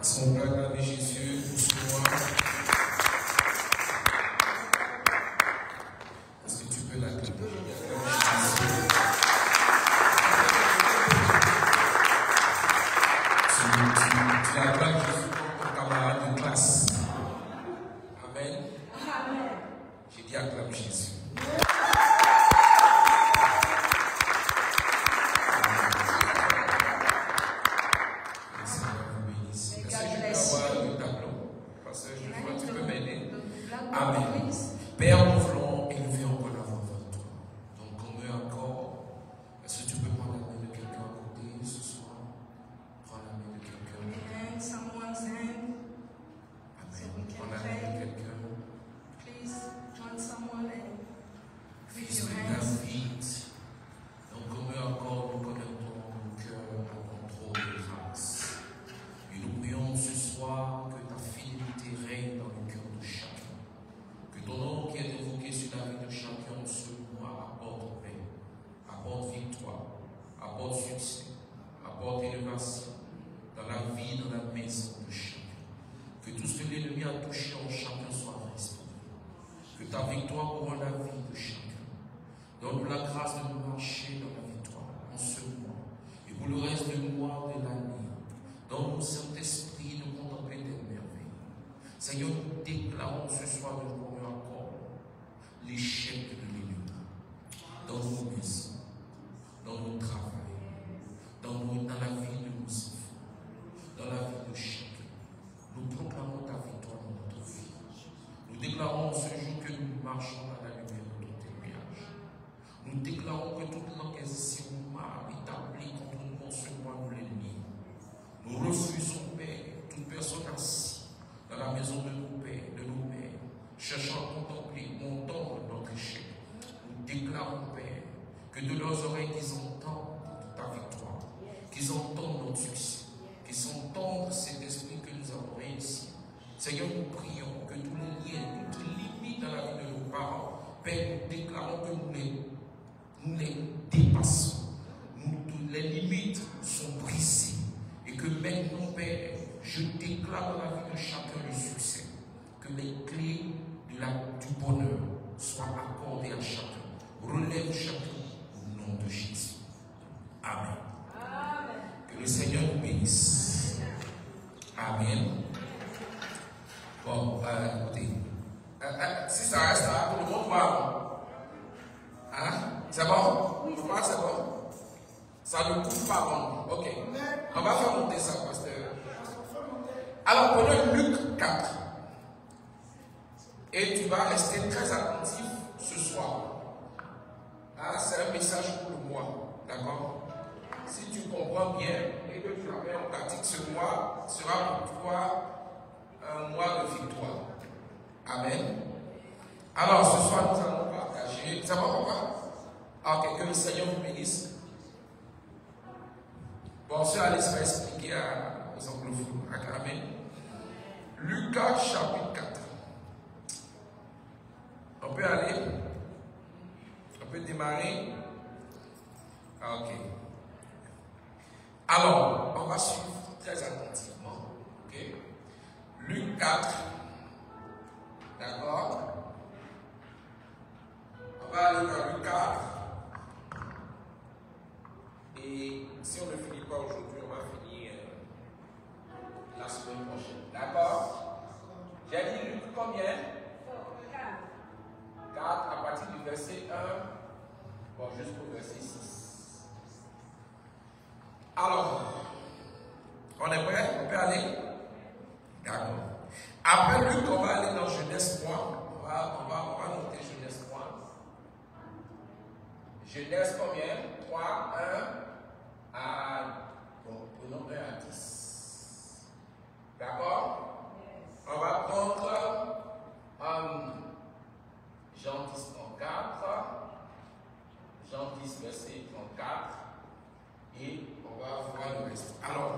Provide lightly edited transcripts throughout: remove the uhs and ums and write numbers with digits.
Son père, acclamez Jésus pour ce mois. Est-ce que tu peux l'acclamer? Tu acclames Jésus comme ton camarade de classe. Amen. J'ai dit acclame Jésus. Amen. Père, nous voulons élever encore la voix vers toi. Donc, on veut encore. Est-ce que tu peux prendre la main de quelqu'un à côté ce soir? Prends la main de quelqu'un. Amen. Prends la main de quelqu'un. Fils de David. Donc, on veut encore nous connecter nos cœurs au contrôle de grâce. Et nous prions ce soir que ta fidélité règne dans le cœur de chacun. Que ton nom qui est évoqué sur la vie de chacun ce mois apporte paix, apporte victoire, apporte succès, apporte élévation dans la vie, dans la maison de chacun. Que tout ce que l'ennemi a touché en chacun soit restauré. Que ta victoire couronne la vie de chacun. Donne-nous la grâce de nous marcher dans la victoire en ce mois et pour le reste du mois de l'année. Donne-nous, Saint-Esprit, de contempler tes merveilles. Seigneur, nous déclarons ce soir de nous encore l'échec de l'ennemi dans nos maisons, dans nos travail, dans la vie de nos enfants, dans la vie de chacun. Nous proclamons ta victoire dans notre vie. Nous déclarons ce jour que nous marchons à la lumière de ton témoignage. Nous déclarons que toute l'organisation mal établie contre nous en ce mois, nous l'élimine. Nous refusons, Père, toute personne assise dans la maison de nos pères, de nos mères, cherchant à contempler, montant notre échec. Nous déclarons, Père, que de leurs oreilles qu'ils entendent ta victoire, qu'ils entendent notre succès, qu'ils entendent cet esprit que nous avons réussi. Seigneur, nous prions que tous les liens, toutes les limites dans la vie de nos parents, Père, nous déclarons que nous les dépassons. Les limites sont brisées. Et que maintenant, Père, je déclare dans la vie de chacun le succès. Que les clés du bonheur soient accordées à chacun. Relève chacun au nom de Jésus. Amen. Amen. Que le Seigneur nous bénisse. Amen. Bon, écoutez. Si ça reste là, tout le monde va. Hein? C'est bon? Oui, c'est bon? Ça ne coupe pas bon. Ok. On va faire monter ça, pasteur. Alors, prenons Luc 4. Et tu vas rester très attentif ce soir. Ah, c'est un message pour le mois. D'accord? Si tu comprends bien et que tu la mets en pratique, ce mois sera pour toi un mois de victoire. Amen. Alors, ce soir, nous allons partager. Ça va, papa? Ok, que le Seigneur vous bénisse. Bon, ce Alice va expliquer aux anglophones. Amen. Lucas chapitre 4. On peut aller? On peut démarrer? Ok. Alors, on va suivre très attentivement. Ok? Luc 4. D'accord? On va aller dans Luc 4. Et si on ne finit pas aujourd'hui, on va finir la semaine prochaine. D'accord? J'ai dit Luc combien? 4 à partir du verset 1. Bon, jusqu'au verset 6. Alors, on est prêt? On peut aller? D'accord. Après Luc, on va aller dans Genèse 3. On va noter Genèse 3. Genèse combien? 3, 1 à, bon, prenons 1 à 10. D'accord? On va prendre Jean 10, 34, Jean 10, verset 34, et on va voir le reste. Alors,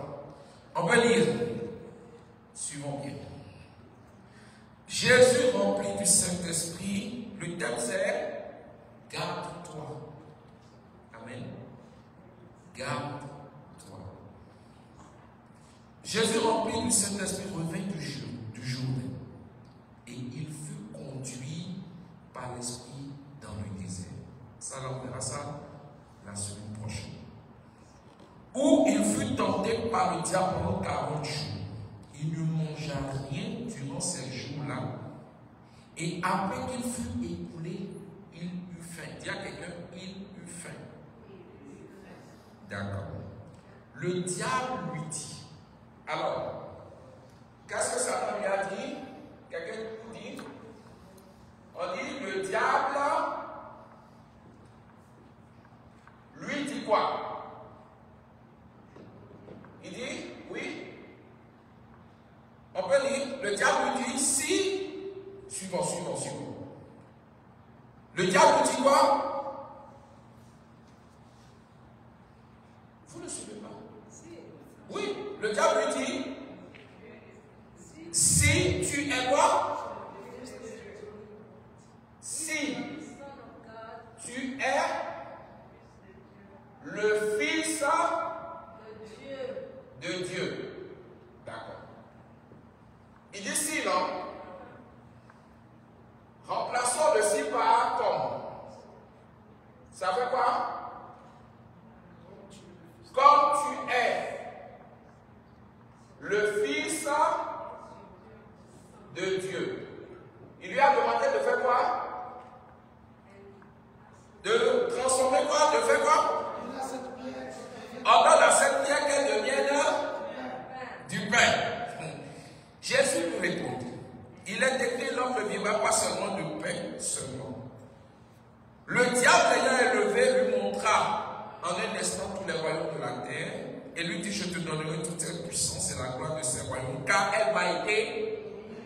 on va lire. Suivons bien. Jésus rempli du Saint-Esprit, le thème c'est garde-toi. Amen. Garde-toi. Jésus, rempli du Saint-Esprit, revint du Jourdain, et il fut conduit par l'Esprit dans le désert. Ça, on verra ça la semaine prochaine. Où il fut tenté par le diable pendant 40 jours. Il ne mangea rien durant ces jours-là. Et après qu'il fut écoulé, il eut faim. Dis à quelqu'un, il eut faim. D'accord. Le diable lui dit. Alors, qu'est-ce que Satan lui a dit? Quelqu'un vous dit? On dit, le diable lui dit quoi? Il dit, oui. On peut dire, le diable lui dit, si. Suivons. Le diable lui dit quoi? Vous ne suivez pas? Oui, le diable lui dit, si tu es quoi? Si tu es le Fils de Dieu. D'accord. Il dit si, non? Remplaçons le si par comme. Ça fait quoi? Comme tu es le Fils de Dieu. Il lui a demandé de faire quoi? De transformer quoi? De faire quoi? On donne à cette pierre qu'elle devienne du pain. Jésus lui répond. Il est écrit, l'homme ne vivra pas seulement de pain seulement. Le diable ayant élevé lui montra en un instant tous les royaumes de la terre et lui dit, je te donnerai toute cette puissance et la gloire de ces royaumes, car elle m'a été,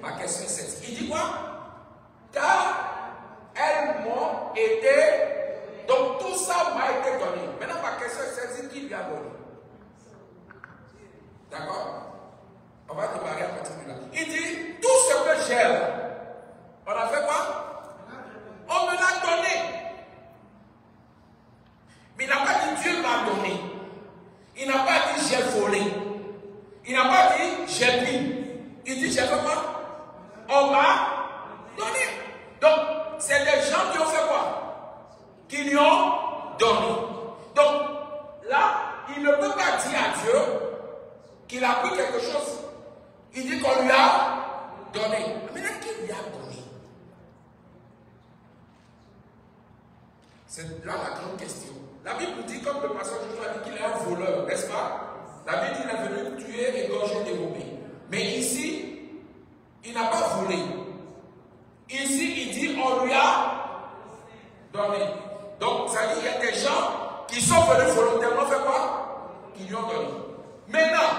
ma question c'est cette. Il dit quoi? Car elles m'ont été, donc tout ça m'a été donné. Maintenant ma question c'est cette, qui lui a donné? D'accord? On va démarrer à partir de là. Il dit, tout ce que j'ai, on a fait quoi? On me l'a donné. Mais il n'a pas dit Dieu m'a donné. Il n'a pas dit j'ai volé. Il n'a pas dit j'ai pris. Il dit j'ai fait quoi? On m'a donné. Donc, c'est des gens qui ont fait quoi? Qui lui ont donné. Donc, là, il ne peut pas dire à Dieu qu'il a pris quelque chose. Il dit qu'on lui a donné. Maintenant, qui lui a donné? C'est là la grande question. La Bible dit, comme le pasteur Joshua dit qu'il est un voleur, n'est-ce pas? La Bible dit qu'il est venu tuer, égorger, dérober. Mais ici, il n'a pas volé. Ici, il dit on lui a donné. Donc, ça dit qu'il y a des gens qui sont venus volontairement faire quoi? Qui lui ont donné. Maintenant,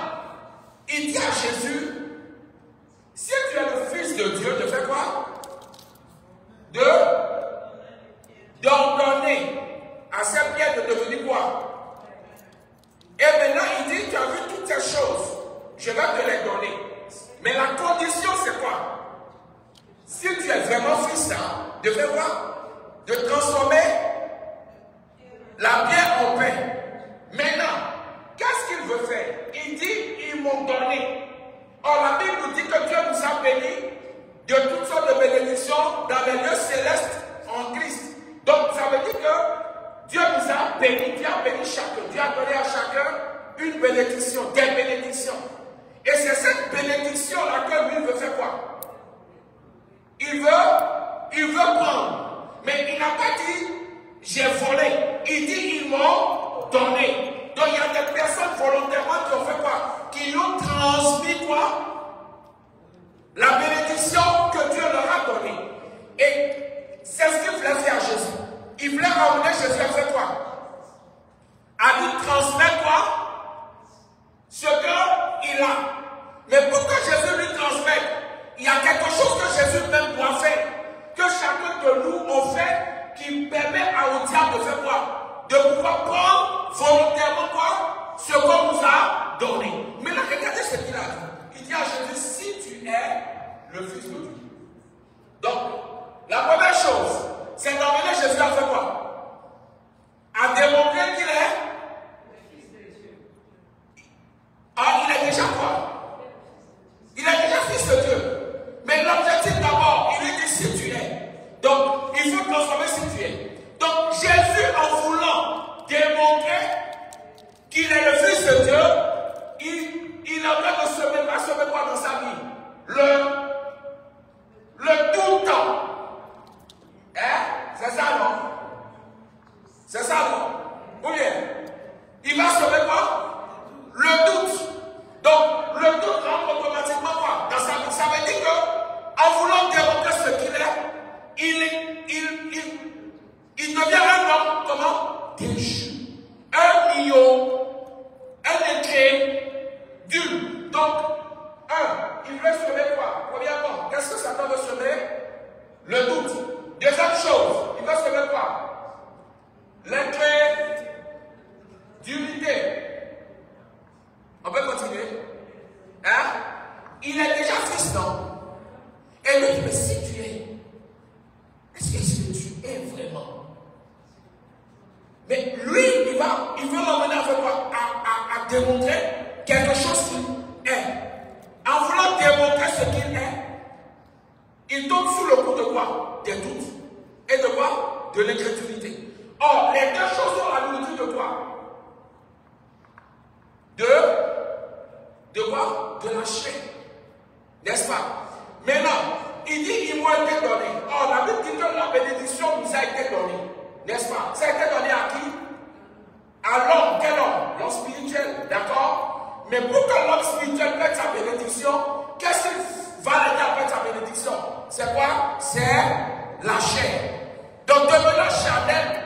il dit à Jésus, si tu es le Fils de Dieu, de faire quoi? D'ordonner à cette pierre de devenir quoi? Et maintenant, il dit, tu as vu toutes ces choses, je vais te les donner. Mais la condition, c'est quoi? Si tu es vraiment fils, de faire quoi? De transformer la pierre en pain. Maintenant, qu'est-ce qu'il veut faire? Il dit, ils m'ont donné. Or, la Bible nous dit que Dieu nous a bénis de toutes sortes de bénédictions dans les lieux célestes en Christ. Donc, ça veut dire que Dieu nous a bénis, Dieu a béni chacun. Dieu a donné à chacun une bénédiction, des bénédictions. Et c'est cette bénédiction-là que lui veut faire quoi? Il veut prendre. Mais il n'a pas dit, j'ai volé. Il dit, ils m'ont donné. Donc, il y a des personnes volontairement qui ont fait quoi? Qui ont transmis quoi? La bénédiction que Dieu leur a donnée. Et c'est ce qu'il voulait faire à Jésus. Il voulait ramener Jésus à faire quoi? À lui transmettre quoi? Ce qu'il a. Mais pour que Jésus lui transmette, il y a quelque chose que Jésus même doit faire. Que chacun de nous on fait qui permet au diable de faire quoi? De pouvoir prendre volontairement quoi? Ce qu'on nous a donné. Mais là, regardez ce qu'il a dit. Il dit à Jésus, si tu es le Fils de Dieu. Donc, la première chose, c'est d'emmener Jésus à faire quoi? À démontrer qu'il est le Fils de Dieu. Ah, il est déjà quoi? à démontrer quelque chose qu'il est. En voulant démontrer ce qu'il est, il tombe sous le coup de quoi? Des doutes. Et de quoi? De l'incrédulité. Or, les deux choses sont la nourriture de quoi? De quoi? De la chair. N'est-ce pas? Maintenant, il dit qu'ils m'ont été donnés. Or, la Bible dit que la bénédiction nous a été donnée. N'est-ce pas? Ça a été donné à qui? À l'homme. Quel homme? L'homme spirituel. D'accord? Mais pour que l'homme spirituel perde sa bénédiction, qu'est-ce qu'il va l'aider à perdre sa bénédiction? C'est quoi? C'est la chair. Donc, devenant charnel,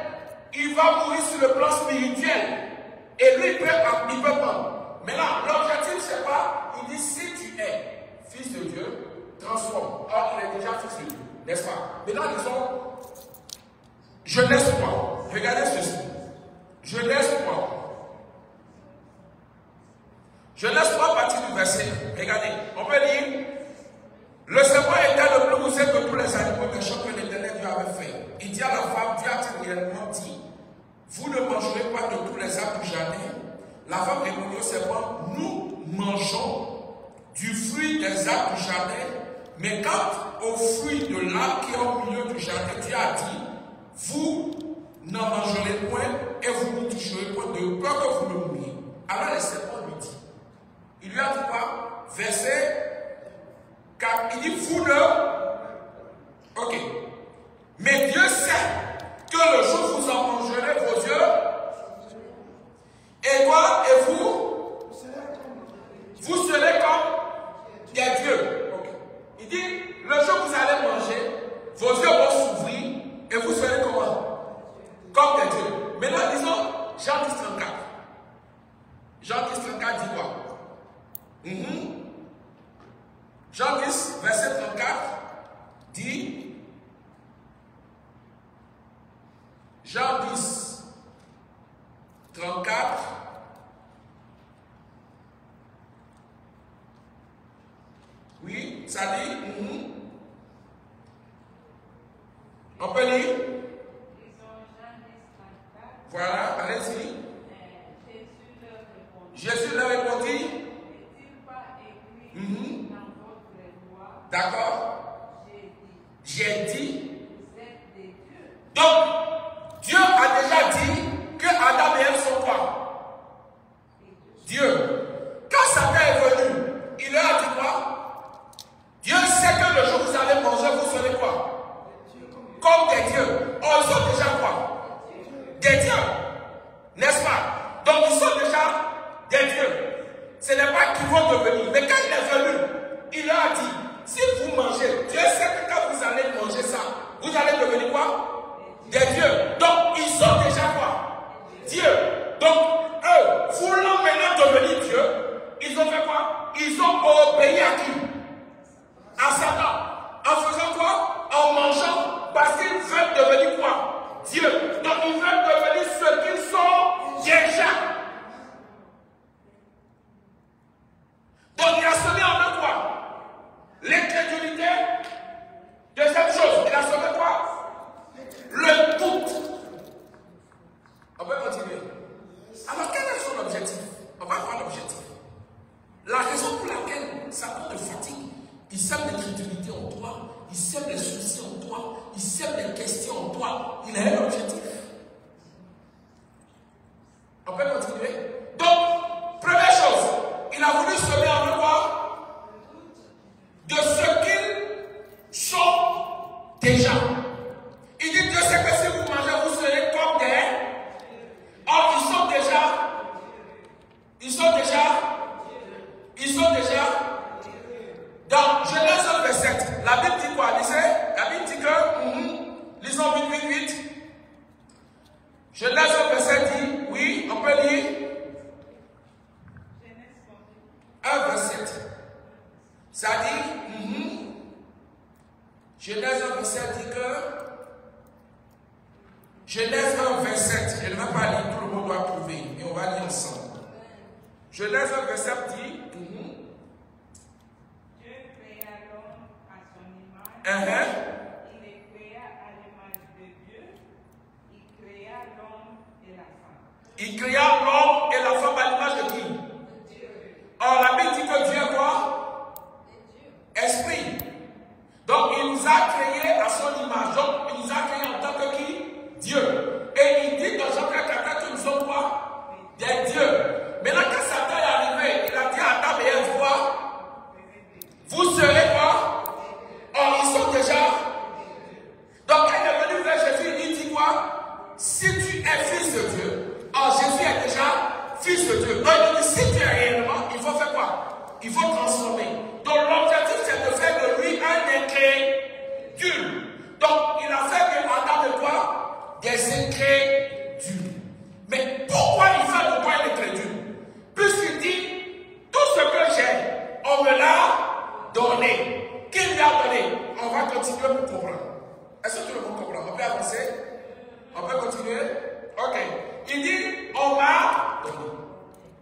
il va mourir sur le plan spirituel. Et lui, il peut prendre. Maintenant, l'objectif, c'est quoi? Il dit, si tu es fils de Dieu, transforme. Or, il est déjà fils de Dieu. N'est-ce pas? Maintenant, disons, Genèse 3. Regardez ceci. Genèse 3. Genèse 3, partie du verset. Regardez. On peut lire. Le serpent était le plus rusé que tous les animaux des champs que l'Éternel Dieu avait fait. Il dit à la femme, Dieu a réellement dit, vous ne mangerez pas de tous les arbres du jardin. La femme répondit au serpent, nous mangeons du fruit des arbres du jardin, mais quant au fruit de l'arbre qui est au milieu du jardin, Dieu a dit, vous n'en mangerez point et vous ne toucherez point de peur que vous ne mouriez. Alors le serpent lui dit, il lui a dit quoi? Verset 4, il dit, vous ne... Ok. Mais Dieu sait que le jour où vous en mangerez vos yeux, et quoi? Et vous serez comme des dieux. Okay. Il dit, le jour où vous allez manger, vos yeux vont s'ouvrir et vous serez comment? Comme des dieux. Maintenant, disons, Jean 10, 34. Jean 10, 34 dit quoi? Jean 10, verset 34 dit, Jean 10, 34, oui, ça dit, on peut lire, voilà, allez-y. Jésus leur répondit, d'accord, j'ai dit, donc, Dieu a déjà dit que Adam et Ève sont quoi? Dieu. Quand Satan est venu, il leur a dit quoi? Dieu sait que le jour où vous allez manger, vous serez quoi? Comme des dieux. Oh, ils sont déjà quoi? Des dieux. N'est-ce pas? Donc ils sont déjà des dieux. Ce n'est pas qu'ils vont devenir. Mais quand il est venu, il leur a dit, si vous mangez, Dieu sait que quand vous allez manger ça, vous allez devenir quoi? Des dieux. Donc, ils sont déjà quoi? Dieu. Donc, eux, voulant maintenant devenir Dieu, ils ont fait quoi? Ils ont obéi à qui? À Satan. En faisant quoi? En mangeant. Parce qu'ils veulent devenir quoi? Dieu. Donc, ils veulent devenir ce qu'ils sont déjà. Donc, il a semé en eux quoi? L'incrédulité. Deuxième chose, il a semé quoi? Le doute. On peut continuer. Alors, quel est son objectif? On va voir l'objectif. La raison pour laquelle Satan te fatigue, il sème l'incrédulité en toi, il sème les soucis en toi, il sème les questions en toi. Il a un objectif. On peut continuer. Donc, première chose, il a voulu semer en nous quoi? De ce qu'ils sont déjà. Il dit Dieu sait que si vous mangez, vous serez comme des. Or, ils sont déjà. Dans Genèse 1, verset 7, la Bible dit quoi? La Bible dit que, lisons 8. Genèse 1, verset dit, oui, on peut lire. 1, verset 7. Ça dit, Genèse 1, verset dit que. Genèse 1, verset 7, je ne vais pas lire, tout le monde doit trouver, et on va lire ensemble. Genèse 1, verset dit, Dieu créa l'homme à son image, il les créa à l'image de Dieu, il créa l'homme et la femme. Il créa l'homme et la femme à l'image de qui? Il faut transformer. Donc l'objectif c'est de faire de lui un incrédule. Donc il a fait de Adam de quoi? Des incrédules. Mais pourquoi il fait de toi un incrédule? Puisqu'il dit, tout ce que j'ai, on me l'a donné. Qui lui a donné? On va continuer pour comprendre. Est-ce que tout le monde comprend? On peut avancer? On peut continuer? Ok. Il dit, on m'a donné.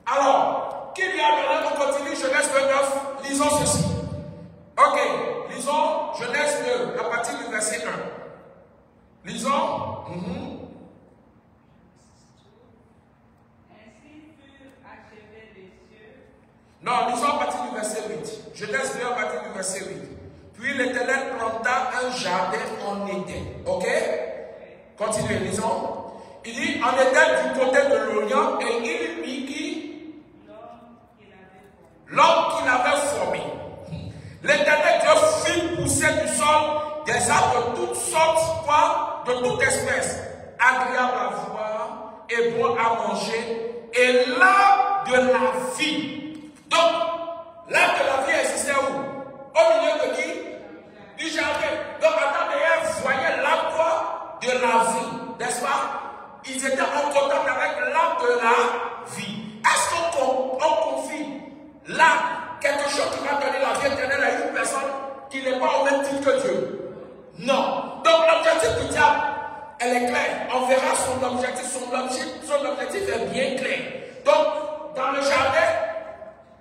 Alors, qui lui a donné? On continue, Genèse 29, lisons ceci. Ok, lisons Genèse 2, à partir du verset 1. Lisons. Ainsi furent achevés les cieux. Non, lisons à partir du verset 8. Genèse 2 à partir du verset 8. Puis l'Éternel planta un jardin en Éden. Ok? Continuez, lisons. Il dit, en Éden du côté de l'Orient, et il mit qui? L'homme qu'il avait formé. L'Éternel Dieu fit pousser du sol des arbres de toutes sortes, quoi? De toute espèce, agréable à voir et bon à manger, et l'arbre de la vie. Donc, l'arbre de la vie existait où? Au milieu de qui? Du jardin. Donc, Adam et Ève voyaient l'arbre de la vie, n'est-ce pas? Ils étaient en contact avec l'arbre de la vie. Est-ce qu'on confie là quelque chose qui va donner la vie éternelle à une personne qui n'est pas au même titre que Dieu? Non. Donc l'objectif du diable, elle est claire. On verra son objectif. Son objectif est bien clair. Donc, dans le jardin,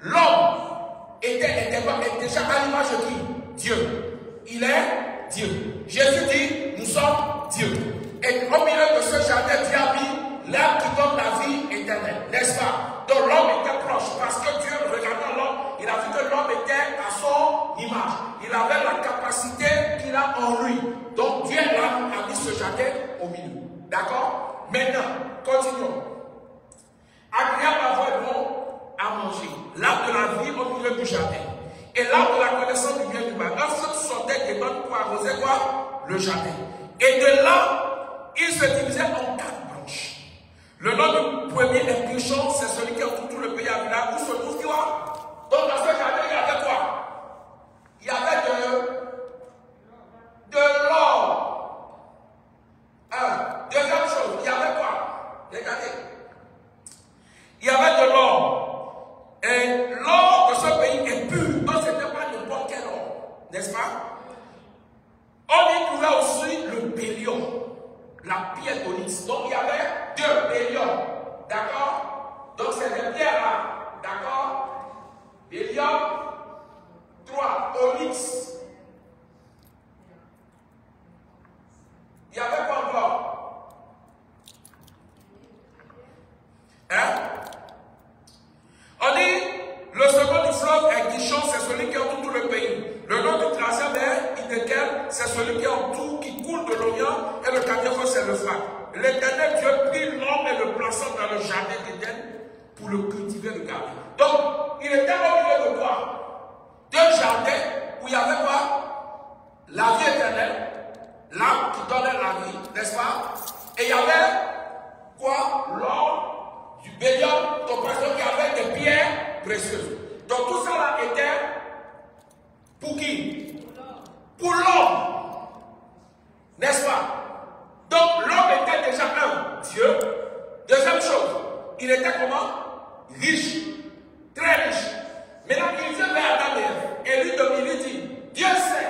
l'homme était déjà à l'image de qui? Dieu. Il est Dieu. Jésus dit, nous sommes Dieu. Et au milieu de ce jardin, Dieu a mis l'arbre qui donne la vie éternelle. N'est-ce pas? Donc l'homme était proche parce que Dieu, regardant l'homme, il a vu que l'homme était à son image. Il avait la capacité qu'il a en lui. Donc Dieu a mis ce jardin au milieu. D'accord? Maintenant, continuons. Agréable à voir et bon à manger. L'arbre de la vie au milieu du jardin. Et l'arbre de la connaissance du bien et du mal. Un fruit sortait des bonnes pour arroser quoi? Le jardin. Et de là, il se divisait en 4 branches. Le nom du premier épluchon, c'est celui qui entoure tout le pays à Villa. Où se trouve quoi? Donc dans ce jardin, il y avait quoi? Il y avait de l'or. Deuxième chose, il y avait quoi? Regardez. Il y avait de l'or. Et l'or de ce pays est pur. Donc ce n'était pas n'importe quel or. N'est-ce pas? On y trouvait aussi le bélium. La pierre d'onyx. Donc il y avait 2 béliums. D'accord? Donc c'est des pierres là. D'accord? Bélium. 3. Onyx. Il y avait quoi encore? Hein? On dit le second du fleuve est Gishon, c'est celui qui entoure tout le pays. Le nom du troisième est Hiddekel, c'est celui qui entoure, qui coule de l'Orient, et le quatrième c'est le Phrate. L'Éternel Dieu prit l'homme et le plaça dans le jardin d'Éden pour le cultiver, le garder. Donc, il était au milieu de quoi? 2 jardins où il y avait quoi? La vie éternelle, l'arbre qui donnait la vie, n'est-ce pas? Et il y avait quoi? L'or, du bélium, comprenez qu'il y avait des pierres précieuses. Donc tout ça là était pour qui? Pour l'homme. N'est-ce pas? Donc l'homme était déjà un Dieu. Deuxième chose, il était comment? Riche. Très riche. Maintenant il vient vers Adam et lui domine, il dit, Dieu sait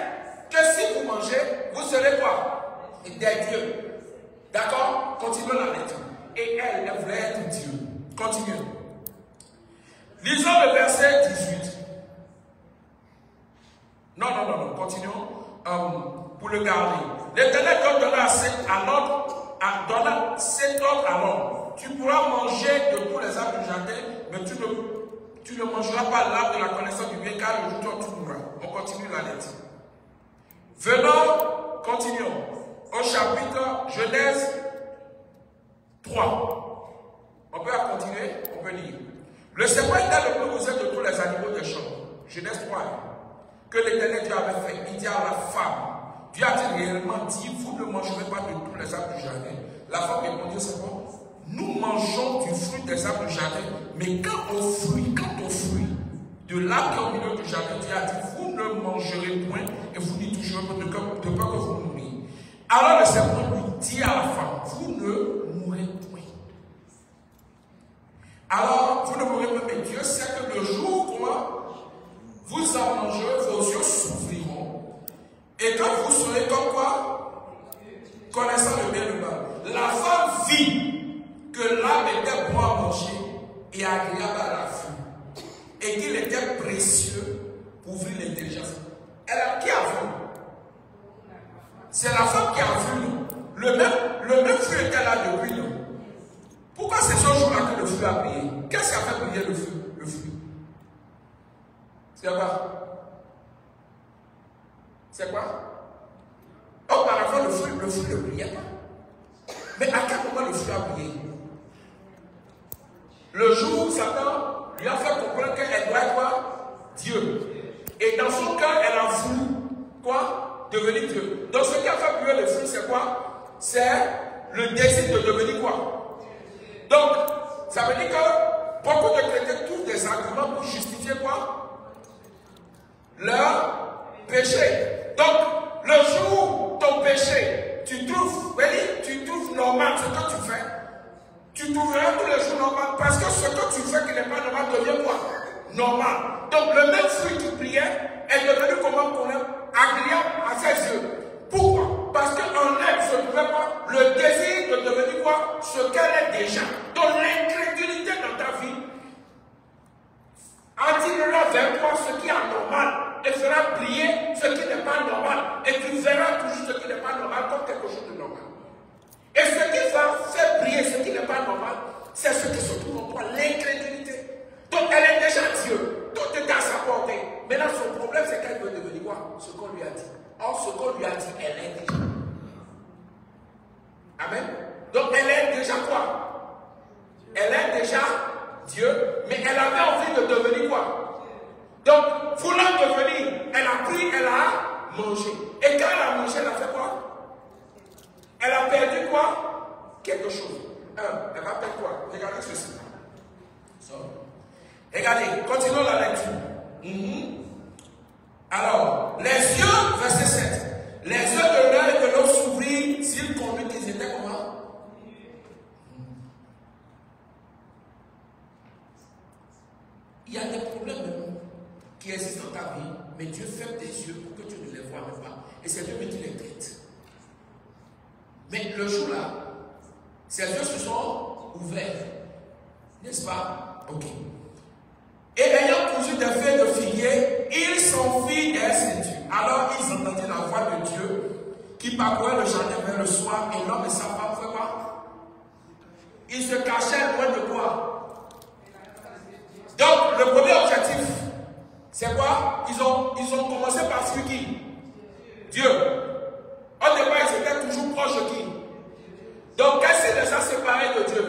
que si vous mangez, vous serez quoi? Des dieux. D'accord? Continuons la lecture. Et elle voulait être Dieu. Continuons. Lisons le verset 18. Non, continuons. Pour le garder. L'Éternel donna cet ordre à l'homme. Tu pourras manger de tous les arbres du jardin, mais tu ne mangeras pas l'arbre de la connaissance du bien, car le jour où tu mourras. On continue la lecture. Venons, continuons. Au chapitre Genèse 3. On peut continuer, on peut lire. Le serpent était le plus rusé de tous les animaux des champs. Genèse 3. Que l'Éternel Dieu avait fait. Il dit à la femme. Dieu a réellement dit, vous ne mangerez pas de tous les arbres du jardin. La femme répondit au serpent, nous mangeons du fruit des arbres du jardin, mais quant au fruit de de l'arbre qui est au milieu du jardin, Dieu a dit, vous ne mangerez point et vous n'y toucherez pas de peur que vous mouriez. Alors le serpent lui dit à la femme, vous ne mourrez point. Alors, vous ne mourrez pas, mais Dieu sait que le jour où vous en mangerez, vos yeux s'ouvriront et que vous serez comme quoi? Connaissant le bien et le mal. La femme vit que l'arbre était bon à manger et agréable à la vue, et qu'il était précieux pour ouvrir l'intelligence. Qui a vu? C'est la femme qui a vu. Le même fruit était là depuis. Pourquoi c'est ce jour-là que le fruit a brillé? Qu'est-ce qui a fait briller le fruit? C'est quoi? C'est quoi? Auparavant, le fruit ne brillait pas. Mais à quel moment le fruit a brillé? Le jour où Satan lui a fait comprendre qu'elle doit être quoi? Dieu. Et dans son cœur, elle a voulu quoi? Devenir Dieu. Donc ce qui a fait briller le fruit, c'est quoi? C'est le désir de devenir quoi? Donc, ça veut dire que beaucoup de chrétiens trouvent des arguments pour justifier quoi? Leur péché. Donc, le jour où ton péché, tu trouves normal ce que tu fais, tu trouveras tous les jours normal, parce que ce que tu fais qui n'est pas normal devient quoi? Normal. Donc, le même fruit qui priait est devenu comment qu'on aime? Agréable à ses yeux. Pourquoi? Parce qu'en elle se trouvait pas le désir de devenir quoi? Ce qu'elle est déjà. Donc l'incrédulité dans ta vie attirera vers toi ce qui est anormal et fera briller ce qui n'est pas normal. Et tu verras toujours ce qui n'est pas normal comme quelque chose de normal. Et ce qui va faire briller ce qui n'est pas normal, c'est ce qui se trouve en toi, l'incrédulité. Donc elle est déjà Dieu. Tout est à sa portée. Maintenant son problème c'est qu'elle veut devenir quoi? Ce qu'on lui a dit. Or, ce qu'on lui a dit, elle est déjà. Amen. Donc, elle est déjà quoi? Elle est déjà Dieu, mais elle avait envie de devenir quoi? Donc, voulant devenir, elle a pris, elle a mangé. Et quand elle a mangé, elle a fait quoi? Elle a perdu quoi? Quelque chose. Elle va perdre quoi? Regardez ceci. Regardez, continuons la lecture. Alors, les yeux, verset 7. Les yeux de l'un et de l'autre s'ouvrirent s'ils conduisent qu'ils étaient comment? Il y a des problèmes qui existent dans ta vie, mais Dieu ferme tes yeux pour que tu ne les vois même pas. Et c'est Dieu qui les traite. Mais le jour-là, ses yeux se sont ouverts. N'est-ce pas? Ok. Et ayant cousu des feuilles de figuier, ils s'enfuirent des ceinture. Alors ils entendirent la voix de Dieu qui parcourait le jardin vers le soir, et l'homme et sa femme faisaient quoi? Ils se cachèrent loin de quoi? Donc le premier objectif, c'est quoi? Ils ont commencé par suivre qui? Dieu. Au départ, ils étaient toujours proches de qui? Donc qu'est-ce qui les a séparés de Dieu?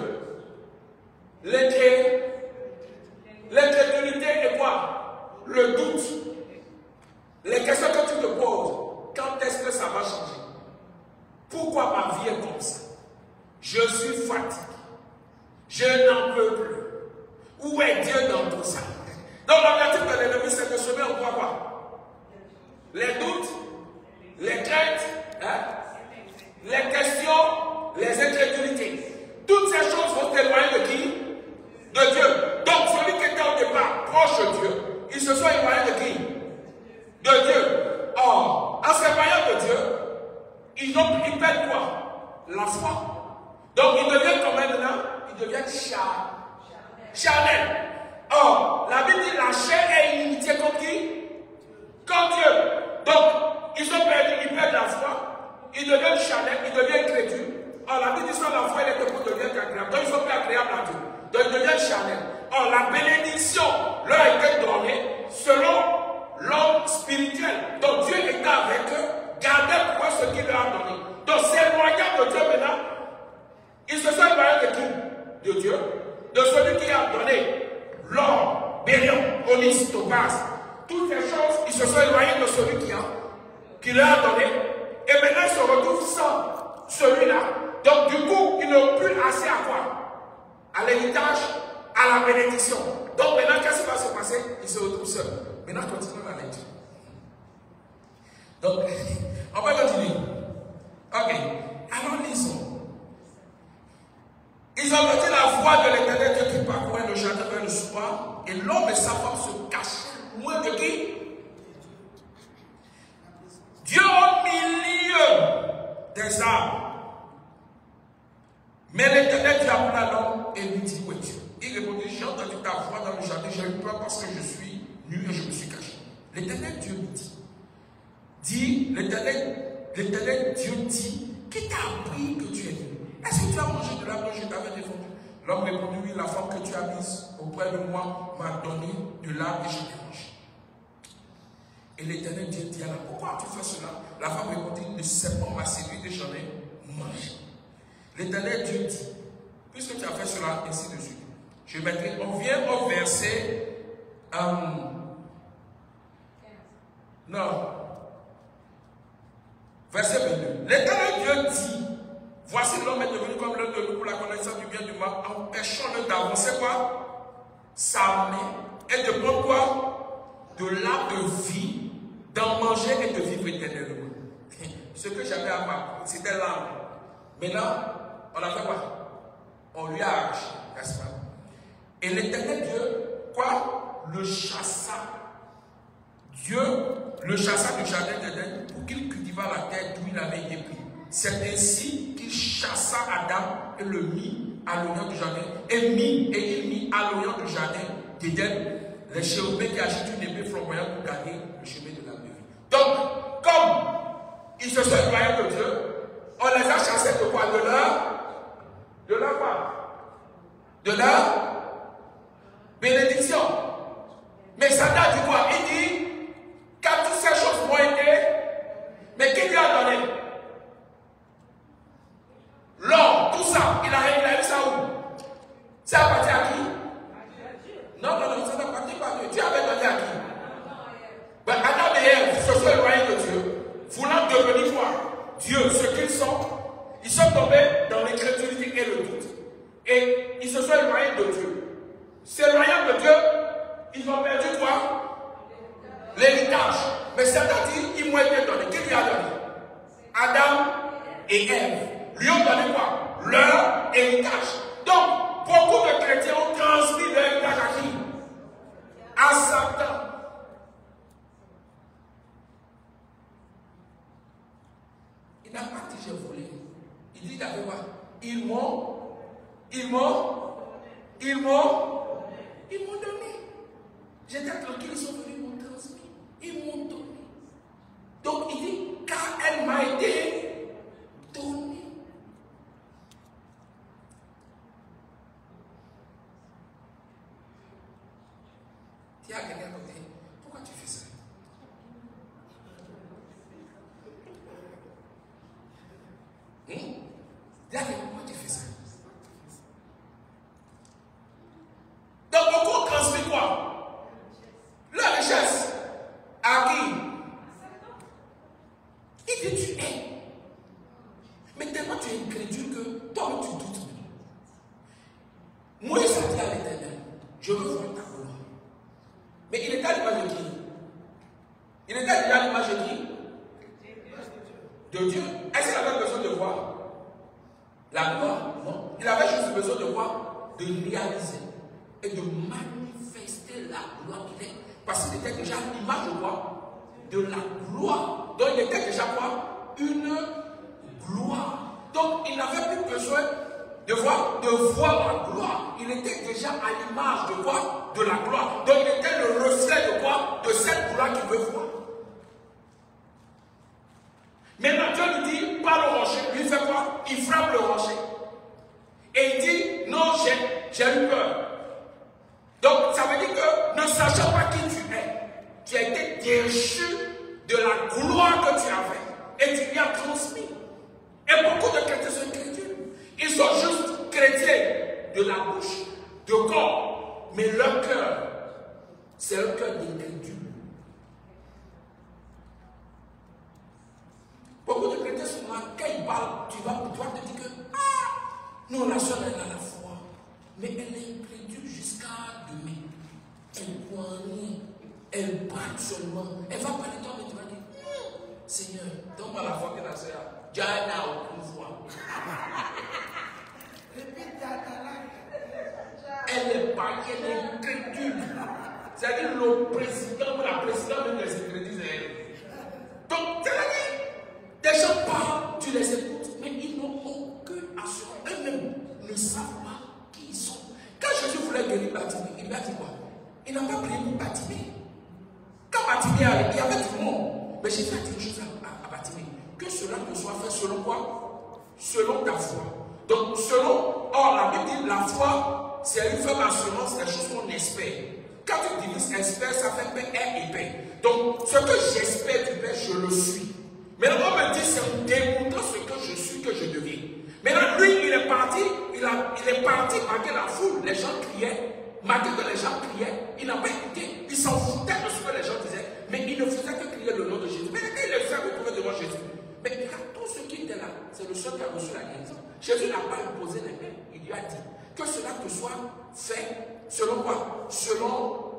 L'incrédulité et quoi? Le doute. Les questions que tu te poses, quand est-ce que ça va changer? Pourquoi ma vie est comme ça? Je suis fatigué. Je n'en peux plus. Où est Dieu dans tout ça? Donc l'objectif de l'ennemi, c'est de semer en toi quoi? Les doutes, les craintes, les questions, les incrédulités. Toutes ces choses vont t'éloigner de qui? De Dieu. Donc celui qui était au départ proche de Dieu, ils se sont éloignés de qui? De Dieu. Or, en s'éloignant de Dieu, ils perdent quoi? La foi. Donc ils deviennent comme maintenant? Ils deviennent charnels. Or, la Bible dit la chair est inimitié contre qui? Contre Dieu. Donc, ils perdent la foi, ils deviennent charnels, ils deviennent crédules. Or, la Bible dit que la foi elle est pour devenir agréable. Donc, ils sont plus agréables à Dieu. Donc, ils deviennent charnels. Or, la bénédiction leur a été donnée selon l'homme spirituel. Donc, Dieu était avec eux, gardait pour eux ce qu'il leur a donné. Donc, s'éloignant de Dieu maintenant, ils se sont éloignés de qui? De Dieu. De celui qui a donné l'or, béryl, onyx, topaz. Toutes ces choses, ils se sont éloignés de celui qui leur a donné. Et maintenant, ils se retrouvent sans celui-là. Donc, du coup, ils n'ont plus assez à quoi? À l'héritage, à la bénédiction. Donc, maintenant, qu'est-ce qui va se passer? Ils se retrouvent seul. Maintenant, continuons la lecture. Donc, on va continuer. Ok. Alors, lisons. Ils entendirent la voix de l'Éternel Dieu qui parcourait le jardin vers le soir, et l'homme et sa femme se cachaient loin de qui? Dieu au milieu des arbres. Mais l'Éternel Dieu appela l'homme et lui dit, où es-tu? Il répondit, j'ai entendu ta voix dans le jardin, j'ai eu peur parce que je suis nu et je me suis caché. L'Éternel Dieu lui dit, l'Éternel Dieu dit, qui t'a appris que tu es nu? Est-ce que tu as mangé de l'arbre dont je t'avais défendu? L'homme répondit, oui, la femme que tu as mise auprès de moi m'a donné de l'arbre et je l'ai mangé. Et l'Éternel Dieu dit à la femme, pourquoi tu fais cela? La femme répondit, le serpent m'a séduit et j'en ai mangé. L'Éternel Dieu dit, puisque tu as fait cela, ainsi de suite. Je mettrai, on vient au verset verset 22. L'Éternel Dieu dit, voici l'homme est devenu comme l'un de nous pour la connaissance du bien et du mal, empêchons-le d'avancer quoi? Sa main et de prendre quoi? De l'arbre de vie, d'en manger et de vivre éternellement. Ce que j'avais à part, c'était l'arbre. Maintenant, on a fait quoi? On lui a arraché, n'est-ce pas? Et l'Éternel Dieu, quoi? Le chassa. Dieu le chassa du jardin d'Éden pour qu'il cultivât la terre d'où il avait été pris. C'est ainsi qu'il chassa Adam et le mit à l'orient du jardin. Et il mit à l'orient du jardin d'Éden les chérubins qui agitent une épée flamboyante pour garder le chemin de l'arbre de vie. Donc, comme ils se sont éloignés de Dieu, on les a chassés de quoi? De leur bénédiction. Mais ça date du quoi? Il dit, quand toutes ces choses m'ont été, mais qui lui a donné? L'homme, tout ça, il a eu ça où? Ça appartient à qui? Non, ça n'appartient pas à Dieu. Dieu avait donné à qui? Ben, Adam et Ève se sont éloignés de Dieu, voulant devenir quoi? Dieu, ce qu'ils sont. Ils sont tombés dans l'incrédulité et le doute. Et ils se sont éloignés de Dieu. S'éloignant de Dieu, ils ont perdu quoi? L'héritage. Mais c'est-à-dire, ils m'ont été donnés. Qui lui a donné? Adam et Ève lui ont donné quoi? Leur héritage. Donc, beaucoup de chrétiens ont transmis leur héritage à qui? À Satan. Il n'a pas dit j'ai volé. Il dit d'abord quoi? Ils m'ont donné. J'étais tranquille, ils sont venus, ils m'ont transmis. Ils m'ont donné. Donc il dit, car elle m'a été donnée. Dis à quelqu'un à côté, pourquoi tu fais ça? Dis à quelqu'un, pourquoi tu fais ça? Donc beaucoup transmet quoi? La richesse. À qui? Il dit tu es. Mais tellement tu es incrédule que toi tu doutes. Moïse a dit à l'Éternel, je veux voir ta gloire. Mais il était à l'image de qui? Il était à l'image de qui? De Dieu. Est-ce qu'il avait besoin de voir la gloire? Non. Il avait juste besoin de voir, de réaliser et de manifester la gloire qu'il est. Parce qu'il était déjà l'image de quoi? De la gloire. Donc il était déjà quoi? Une gloire. Donc il n'avait plus besoin de voir la gloire. Il était déjà à l'image de quoi? De la gloire. Donc il était le reflet de quoi? De cette gloire qu'il veut voir. Maintenant Dieu lui dit, pas le rocher. Lui fait quoi? Il frappe le rocher. Et il dit, non, j'ai eu peur. Donc ça veut dire que ne sachant pas qui tu as été déchu de la gloire que tu avais. Et tu lui as transmis. Et beaucoup de chrétiens sont crédules. Ils sont juste chrétiens de la bouche, de corps. Mais leur cœur, c'est un cœur d'incrédule. Beaucoup de chrétiens sont là, quand ils parlent, tu dois te dire que non, la soeur elle a la foi, mais elle est incrédule jusqu'à demain. Elle ne croit rien. Elle parle seulement. Elle va parler toi, mais tu vas dire, Seigneur, donne-moi la foi que la sœur a. Dieu n'a aucune foi. Elle est pas, elle est incrédule. C'est-à-dire le président ou la présidente même les incrédules, c'est elle. Donc, c'est-à-dire, des gens parlent, tu les écoutes, mais ils n'ont aucune assurance. Eux-mêmes ne savent pas qui ils sont. Quand Jésus voulait guérir Bartimée, il lui a dit quoi? Il n'a pas prié pour Bartimée. Quand Bartimée allait, il y avait du monde. Mais Jésus a dit une chose à Bartimée. Que cela te soit fait selon quoi? Selon ta foi. Donc, selon, or la Bible dit la foi, c'est une faible assurance des choses qu'on espère. Quand tu divises espère, ça fait paix et paix. Donc, ce que j'espère du Père, je le suis. Maintenant, on me dit, c'est en démontrant ce que je suis que je deviens. Maintenant, lui, il est parti malgré la foule. Les gens criaient. Malgré que les gens criaient, il n'a pas écouté. Il s'en foutait de ce que les gens disaient. Mais il ne faisait que crier le nom de Jésus. Mais quand il les fait retrouver devant Jésus. Mais regarde, tous ceux qui étaient là, c'est le seul qui a reçu la guérison. Jésus n'a pas imposé les mains. Il lui a dit que cela te soit fait selon quoi? Selon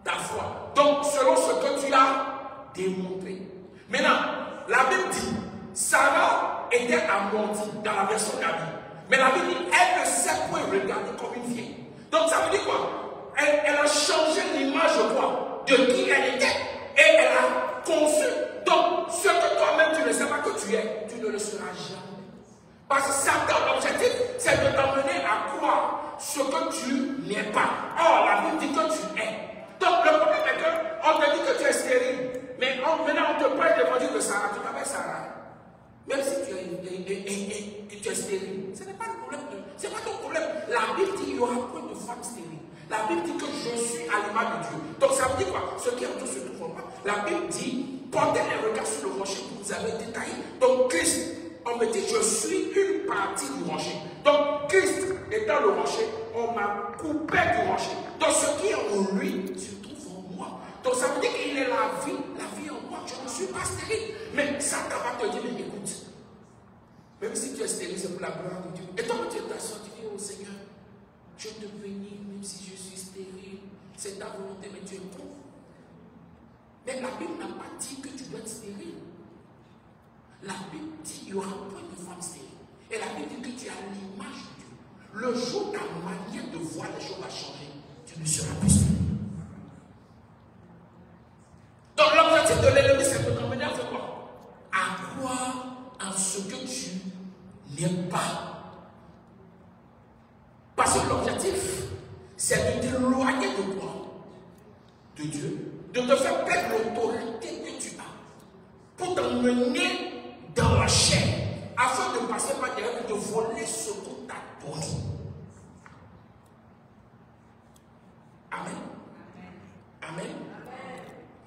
ta foi. Donc, selon ce que tu as démontré. Maintenant, la Bible dit, Sarah était amortie dans la version de la Bible. Mais la Bible dit, elle ne s'est point regardée comme une vieille. Donc, ça veut dire quoi? Elle a changé l'image de quoi? De qui elle était. Et elle a conçu. Donc, ce que toi-même tu ne sais pas que tu es, tu ne le seras jamais. Parce que Satan, l'objectif, c'est de t'emmener à croire ce que tu n'es pas. Or, la Bible dit que tu es. Donc, le problème est qu'on te dit que tu es stérile. Mais maintenant, on te parle de l'évangile de Sarah. Tu t'appelles Sarah. Même si tu es stérile. Ce n'est pas le problème. Ce n'est pas ton problème. La Bible dit qu'il y aura point de femme stérile. La Bible dit que je suis à l'image de Dieu. Donc, ça veut dire quoi? Ce qui est en tout se trouve pas. La Bible dit, portez les regards sur le rocher que vous avez détaillé. Donc, Christ, on me dit, je suis une partie du rocher. Donc, Christ étant le rocher, on m'a coupé du rocher. Donc, ce qui est en lui se trouve en moi. Donc, ça veut dire qu'il est la vie en moi. Je ne suis pas stérile. Mais Satan va te dire, mais écoute, même si tu es stérile, c'est pour la gloire de Dieu. Et toi, tu es t'assois, tu dis, oh Seigneur, je te bénis, même si je suis stérile. C'est ta volonté, mais tu es con. Mais la Bible n'a pas dit que tu dois être stérile. La Bible dit qu'il y aura point de femme stérile. Et la Bible dit que tu as l'image de Dieu. Le jour où ta manière de voir les choses va changer, tu ne seras plus stérile. Donc l'objectif de l'ennemi, c'est de t'emmener à faire quoi? À croire en ce que tu n'es pas. Parce que l'objectif, c'est de t'éloigner de quoi? De Dieu. De te faire perdre l'autorité que tu as. Pour t'emmener dans la chair. Afin de passer par derrière et de voler ce qu'on t'a donné. Amen. Amen.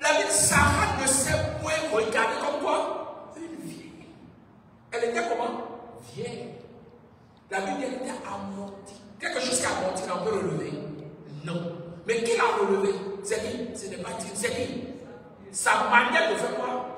La vie de Sarah ne s'est point regardée comme quoi? Une vieille. Elle était comment? Vieille. La Bible elle était amortie. Quelque chose qui est amorti, on peut le relever? Non. Mais qui l'a relevé? C'est qui? Ce n'est pas Dieu. C'est qui? Sa manière de faire quoi?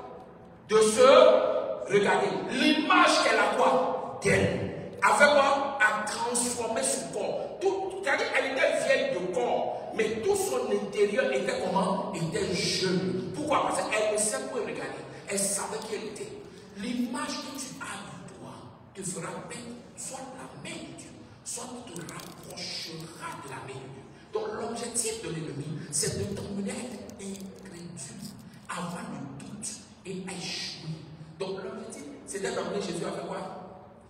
De se regarder. L'image qu'elle a quoi? D'elle. A fait quoi? A transformé son corps. C'est-à-dire qu'elle était vieille de corps. Mais tout son intérieur était comment? Était jeune. Pourquoi? Parce qu'elle ne sait pas regarder. Elle savait qui elle était. L'image que tu as de toi te fera perdre soit la main de Dieu, soit te rapprochera de la main de Dieu. Donc l'objectif de l'ennemi, c'est de t'emmener à être incrédule, avoir le doute et à échouer. Donc l'objectif, c'est d'amener Jésus à faire quoi?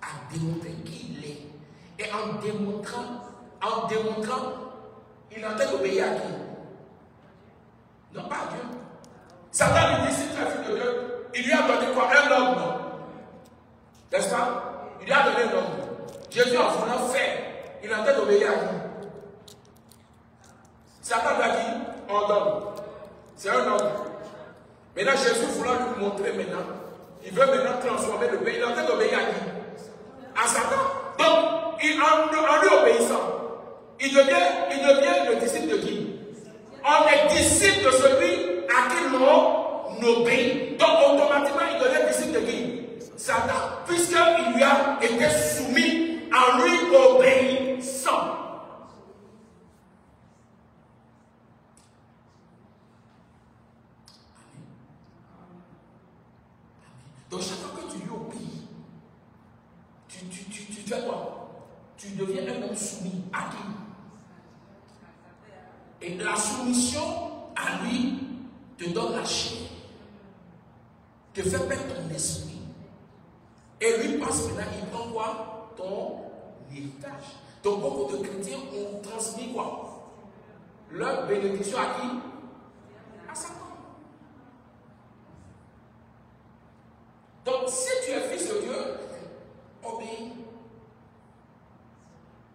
À démontrer qui il est. Et en démontrant, il est en train d'obéir à qui? Non, pas à Dieu. Satan lui dit, si tu es fils de Dieu, il lui a donné quoi? Un homme. N'est-ce pas? Il lui a donné un homme. Jésus en voulant faire, il est en train d'obéir à qui? Satan lui a dit, on donne. C'est un homme. Maintenant, Jésus voulant lui montrer maintenant, il veut maintenant transformer le pays. Il est en train d'obéir à qui? À Satan. Donc, en lui obéissant, il devient le disciple de qui? On est disciple de celui à qui l'on obéit. Donc, automatiquement, il devient disciple de qui? Satan. Puisqu'il lui a été soumis en lui obéissant. Donc chaque fois que tu lui obéis, tu fais quoi? Tu deviens un homme soumis à qui? Et la soumission à lui te donne la chair, te fait perdre ton esprit. Et lui passe maintenant, il prend quoi? Ton héritage. Donc beaucoup de chrétiens ont transmis quoi? Leur bénédiction à qui? À Satan. Donc si tu es fils de Dieu, obéis.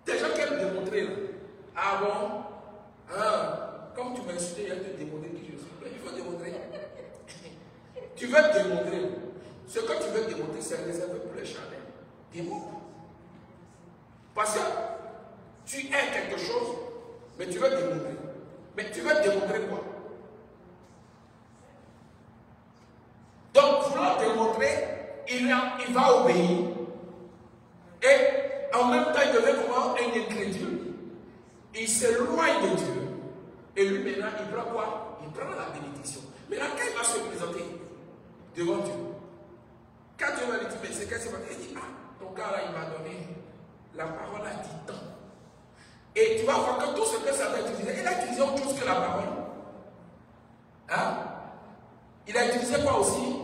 Des gens qui aiment démontrer là. Ah bon? Comme tu m'as insulté, il y a te démontrer qui je suis. Il faut démontrer. Tu veux démontrer. Ce que tu veux démontrer, c'est réservé pour les charnels. Démontre. Parce que tu es quelque chose, mais tu veux démontrer. Mais tu veux démontrer quoi? Donc, vouloir démontrer, il va obéir. Et en même temps, il devient comment? Un incrédule. Il s'éloigne de Dieu. Et lui, maintenant, il prend quoi? Il prend la bénédiction. Maintenant, quand il va se présenter devant Dieu, quand Dieu va lui dire, mais c'est qu'est-ce qu'il va dire? Il dit, ah, ton gars là, il m'a donné la parole à 10 temps. Et tu vas voir que tout ce que ça a utilisé, il a utilisé autre chose que la parole. Hein? Il a utilisé quoi aussi?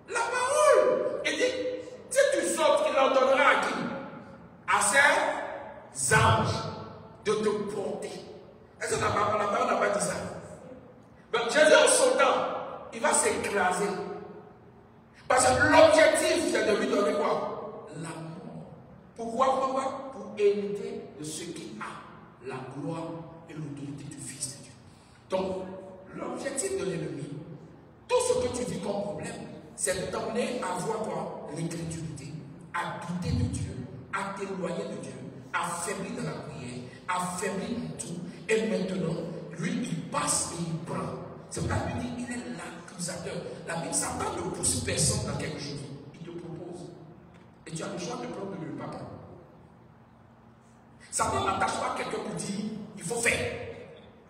La parole. Il dit, si tu sautes, il en donnera à qui? À ses anges de te porter. Est-ce que la parole n'a pas dit ça? Donc Jésus en sautant, il va s'écraser. Parce que l'objectif, c'est de lui donner quoi? L'amour. Pourquoi? Pour hériter de ce qui a la gloire et l'autorité du Fils de Dieu. Donc, l'objectif de l'ennemi, tout ce que tu vis comme problème, c'est de t'emmener à voir quoi? L'incrédulité, à douter de Dieu, à t'éloigner de Dieu, à faiblir dans la prière, à faiblir en tout. Et maintenant, lui, il passe et il prend. C'est pourquoi il dit, il est l'accusateur. La Bible, Satan ne pousse personne dans quelque chose. Il te propose. Et tu as le choix de prendre ou de ne pas prendre. Satan n'attache pas quelqu'un pour dire, il faut faire.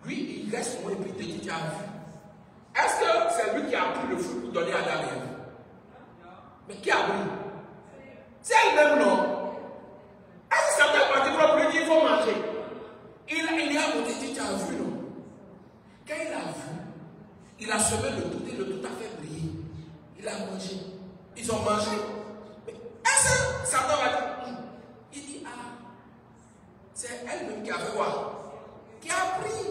Lui, il reste pour et puis il te dit, tu as vu. Est-ce que c'est lui qui a pris le fruit pour donner à Adam et Ève? Mais qui a pris? C'est elle-même, non? Est-ce que Satan a dit pour lui dire, il faut manger? Il a monté, il dit, tu as vu, non? Quand il a vu, il a semé le doute et le doute a fait briller. Il a mangé. Ils ont mangé. Mais est-ce que Satan va dire? Il dit, ah, c'est elle-même qui a fait quoi? Qui a pris.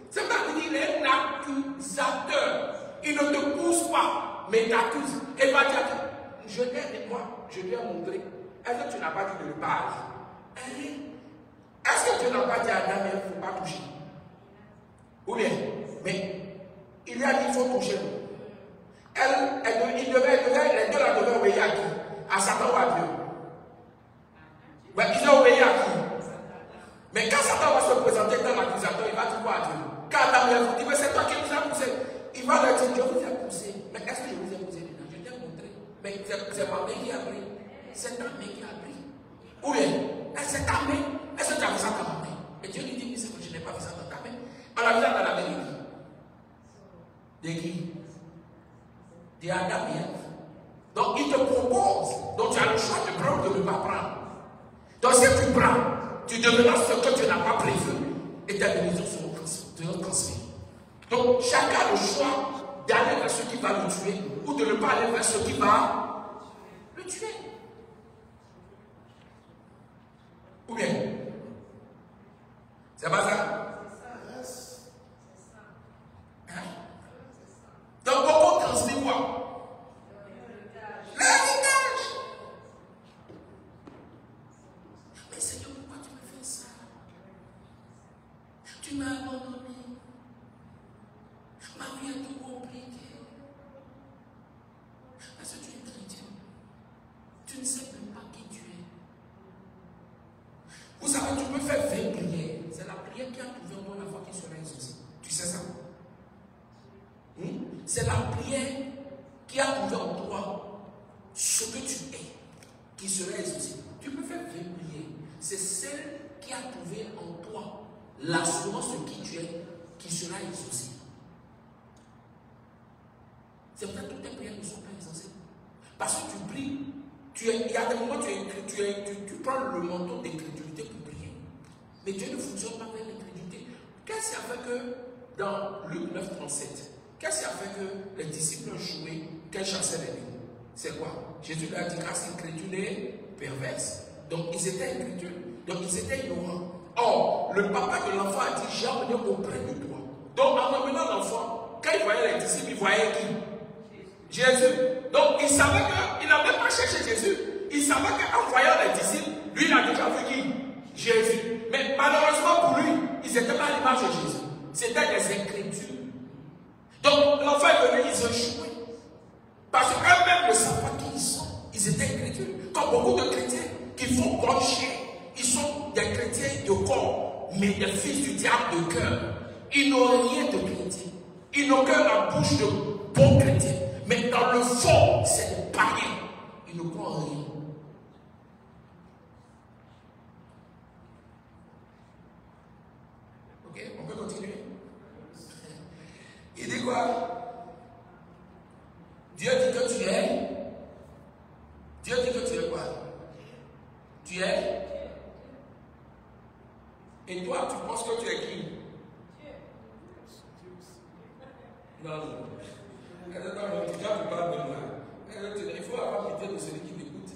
C'est pas qu'il est un accusateur. Il ne te pousse pas, mais t'accuse. Et va dire, je t'ai, moi, je lui ai montré. Est-ce que tu n'as pas dit de ne pas agir? Est-ce que Dieu n'a pas dit à Adam, il ne faut pas toucher? Ou bien, mais il a dit il faut toucher. Les deux la devaient obéir à qui? À Satan ou à Dieu? Mais ils ont obéi à qui? Mais quand Satan va se présenter dans l'accusateur, il va dire quoi à Dieu? Quand Adam dit, mais c'est toi qui nous as poussé. Il va leur dire, je vous ai poussé. Mais est-ce que je vous ai poussé dedans? Je t'ai montré. Mais c'est ma main qui a pris. C'est ta main qui a pris. Ou bien, c'est ta main. Est-ce que tu as vu ça dans ma main? Et Dieu lui dit, mais c'est que je n'ai pas vu ça dans ta main. On a vu ça dans la main de qui? De Adam et Ève. Donc il te propose. Donc tu as le choix de prendre ou de ne pas prendre. Donc si tu prends, tu deviendras ce que tu n'as pas prévu. Et ta bénédiction sera transférée. Donc chacun a le choix d'aller vers ce qui va le tuer ou de ne pas aller vers ce qui va le tuer. Ou bien? C'est pas ça? Hein? Donc beaucoup transmet quoi? L'héritage. Mais Seigneur, pourquoi tu me fais ça? Tu m'as abandonné. Ma vie est tout compliquée. Parce que tu es chrétien. Tu ne sais même pas qui tu es. Vous savez, tu peux faire 20 prières. C'est la prière qui a trouvé en toi la foi qui sera exaucée. Tu sais ça? C'est la prière qui a trouvé en toi ce que tu es, qui sera exaucée. Tu peux faire 20 prières. C'est celle qui a trouvé en toi l'assurance de qui tu es, qui sera exaucée. C'est vrai que toutes tes prières ne sont pas exaucées. Parce que tu pries. Il y a des moments où tu prends le manteau d'incrédulité pour prier. Mais Dieu ne fonctionne pas avec l'incrédulité. Qu'est-ce qui a fait que dans Luc 9,37, qu'est-ce qui a fait que les disciples ont joué qu'elle chassait les loups? C'est quoi? Jésus leur a dit grâce incrédule et perverse. Donc ils étaient incrédules. Donc ils étaient ignorants. Or, le papa de l'enfant a dit j'ai emmené auprès de toi. Donc en emmenant l'enfant, quand il voyait les disciples, il voyait qui? Jésus. Donc il savait qu'il n'avait pas cherché Jésus. Il savait qu'en voyant les disciples, lui il a déjà vu qui? Jésus. Mais malheureusement pour lui, ils n'étaient pas à l'image de Jésus. C'était des incrédules. Donc l'enfant est venu, ils ont joué. Parce qu'eux-mêmes ne savent pas qui ils sont. Ils étaient incrédules. Comme beaucoup de chrétiens qui font corps chien. Ils sont des chrétiens de corps, mais des fils du diable de cœur. Ils n'ont rien de chrétien. Ils n'ont que la bouche de bons chrétiens. Mais dans le fond, c'est des païens. Ils ne croient en rien. Ok, on peut continuer. Il dit quoi? Dieu dit que tu es. Dieu dit que tu es quoi? Tu es. Et toi, tu penses que tu es qui? Non, non. Tu parles même là. Il faut avoir pitié de celui qui t'écoute.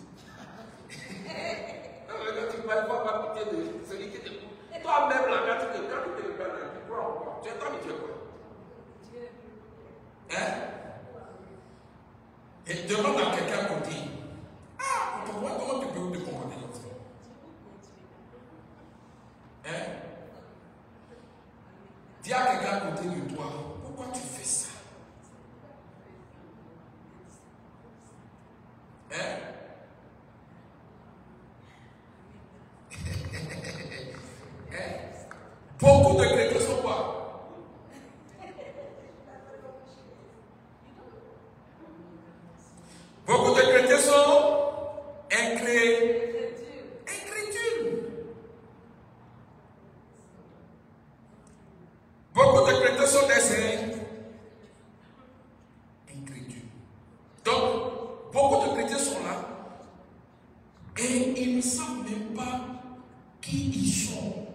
Quand tu parles, il faut avoir pitié de celui qui t'écoute. Toi-même là, quand tu te regardes, tu crois en quoi? Tu es toi, mais tu es quoi? Hein? Et demande à quelqu'un à côté. Ah, comment tu peux te comporter comme ça? Hein? Dis à quelqu'un à côté de toi, pourquoi tu fais ça? Hein? Hein? Beaucoup de chrétiens sont quoi? Beaucoup de chrétiens sont incrédules. Beaucoup de chrétiens sont des incrédules. Donc, beaucoup de chrétiens sont là et ils ne savent même pas qui ils sont.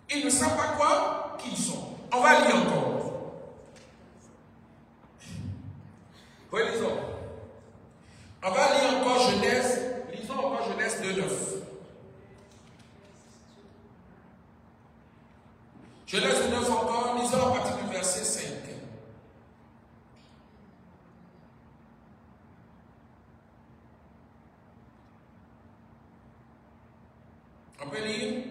Ils ne savent pas quoi? Qui ils sont. On va lire encore. Oui, lisons. On va lire encore Genèse. Lisons encore Genèse 2:9. Genèse 2:9 encore. Lisons à partir du verset 5. On peut lire?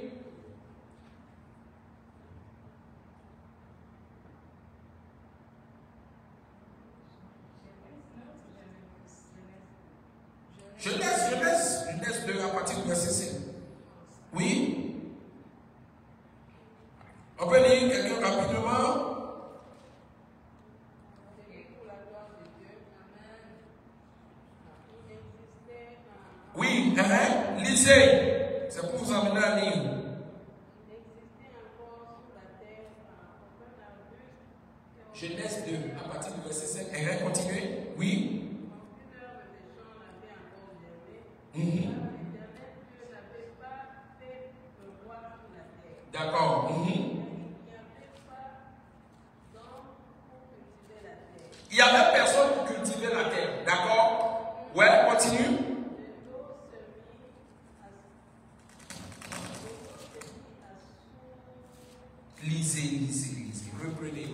Genèse 2 à partir du verset 5. Oui? On peut lire quelqu'un rapidement? Oui, lisez. C'est pour vous amener à lire. Genèse 2 à partir du verset 5. Continuez. Oui? D'accord. Il n'y avait personne pour cultiver la terre. D'accord? Ouais, continue. Lisez. Reprenez.